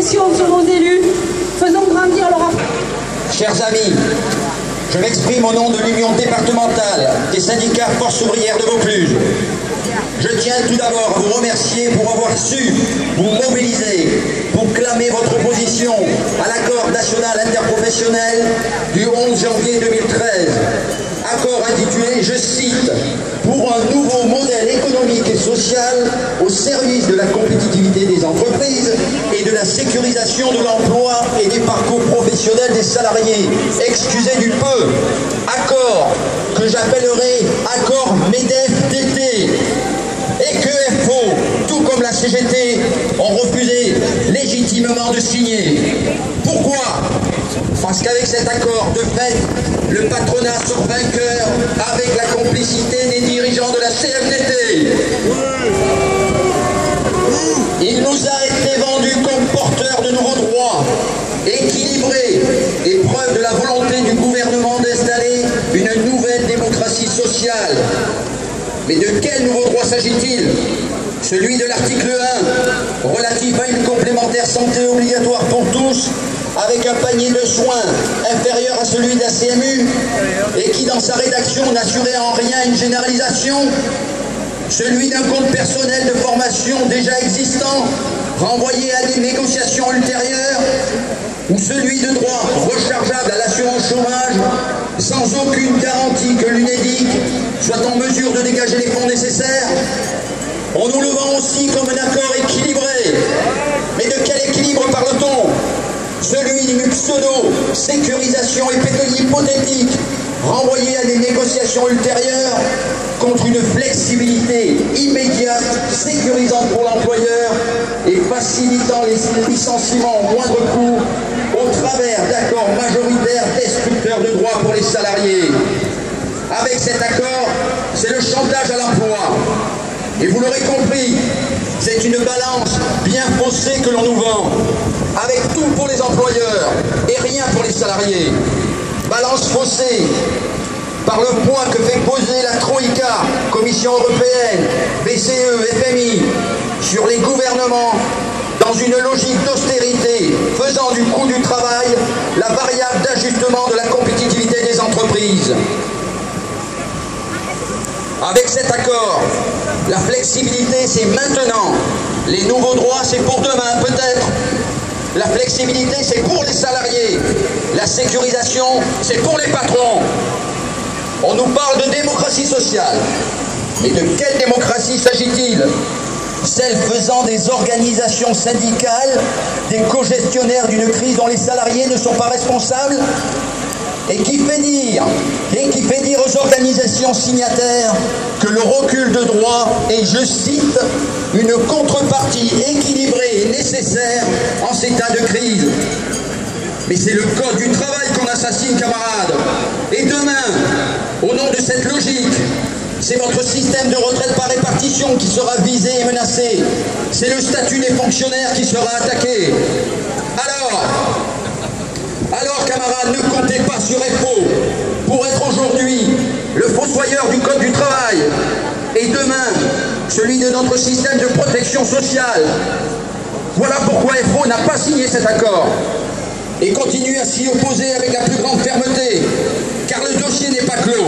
pression sur nos élus. Faisons grandir leur... Chers amis, je m'exprime au nom de l'Union départementale des syndicats Force ouvrière de Vaucluse. Je tiens tout d'abord à vous remercier pour avoir su vous mobiliser pour clamer votre opposition à l'accord national interprofessionnel du 11 janvier 2013. Accord intitulé, je cite, « Pour un nouveau modèle économique et social au service de la compétitivité des entreprises et de la sécurisation de l'emploi et des parcours professionnels des salariés. » Excusez du peu. Accord que j'appellerai accord MEDEF-TT. Et que FO, tout comme la CGT, ont refusé légitimement de signer. Pourquoi? Parce qu'avec cet accord, de fait, le patronat sort vainqueur avec la complicité des dirigeants de la CFDT. Il nous a été vendu comme porteur de nouveaux droits, équilibrés, et preuve de la volonté du gouvernement d'installer une nouvelle démocratie sociale. Mais de quel nouveau droit s'agit-il? Celui de l'article 1, relatif à une complémentaire santé obligatoire pour tous, avec un panier de soins inférieur à celui de la CMU, et qui dans sa rédaction n'assurait en rien une généralisation. Celui d'un compte personnel de formation déjà existant, renvoyé à des négociations ultérieures, ou celui de droit rechargeable à l'assurance chômage, sans aucune garantie que l'UNEDIC soit en mesure de dégager les fonds nécessaires. On nous le vend aussi comme un accord équilibré. Mais de quel équilibre parle-t-on? Celui d'une pseudo-sécurisation hypothétique, renvoyée à des négociations ultérieures, contre une flexibilité immédiate, sécurisante pour l'employeur et facilitant les licenciements au moindre coût, au travers d'accords majoritaires destructeurs de droits pour les salariés. Avec cet accord, c'est le chantage à l'emploi. Et vous l'aurez compris, c'est une balance bien faussée que l'on nous vend, avec tout pour les employeurs et rien pour les salariés. Balance faussée par le poids que fait poser la Troïka, Commission européenne, BCE, FMI, sur les gouvernements dans une logique d'austérité, faisant du coût du travail la variable d'ajustement de la compétitivité des entreprises. Avec cet accord, la flexibilité c'est maintenant, les nouveaux droits c'est pour demain peut-être. La flexibilité c'est pour les salariés, la sécurisation c'est pour les patrons. On nous parle de démocratie sociale, mais de quelle démocratie s'agit-il? Celle faisant des organisations syndicales des co-gestionnaires d'une crise dont les salariés ne sont pas responsables? Et qui fait dire aux organisations signataires que le recul de droit est, je cite, une contrepartie équilibrée et nécessaire en ces temps de crise. Mais c'est le code du travail qu'on assassine, camarades. Et demain, au nom de cette logique, c'est votre système de retraite par répartition qui sera visé et menacé. C'est le statut des fonctionnaires qui sera attaqué. Alors, camarades, ne comptez pas sur FO pour être aujourd'hui le fossoyeur du Code du travail et demain celui de notre système de protection sociale. Voilà pourquoi FO n'a pas signé cet accord et continue à s'y opposer avec la plus grande fermeté, car le dossier n'est pas clos.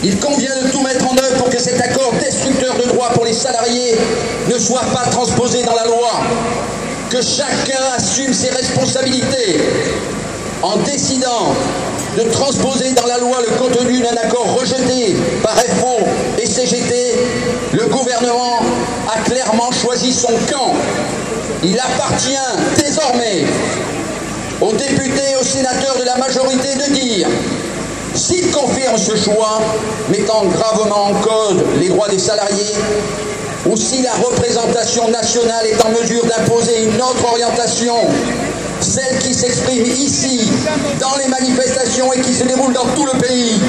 Il convient de tout mettre en œuvre pour que cet accord destructeur de droits pour les salariés ne soit pas transposé dans la loi. Que chacun assume ses responsabilités en décidant de transposer dans la loi le contenu d'un accord rejeté par FO et CGT. Le gouvernement a clairement choisi son camp. Il appartient désormais aux députés et aux sénateurs de la majorité de dire s'ils confirment ce choix, mettant gravement en cause les droits des salariés, ou si la représentation nationale est en mesure d'imposer une autre orientation, celle qui s'exprime ici, dans les manifestations et qui se déroule dans tout le pays.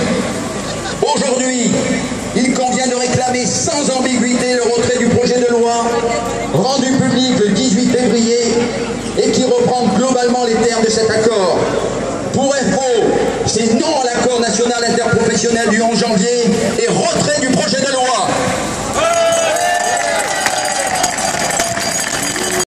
Aujourd'hui, il convient de réclamer sans ambiguïté le retrait du projet de loi, rendu public le 18 février, et qui reprend globalement les termes de cet accord. Pour FO, c'est non à l'accord national interprofessionnel du 11 janvier et retrait du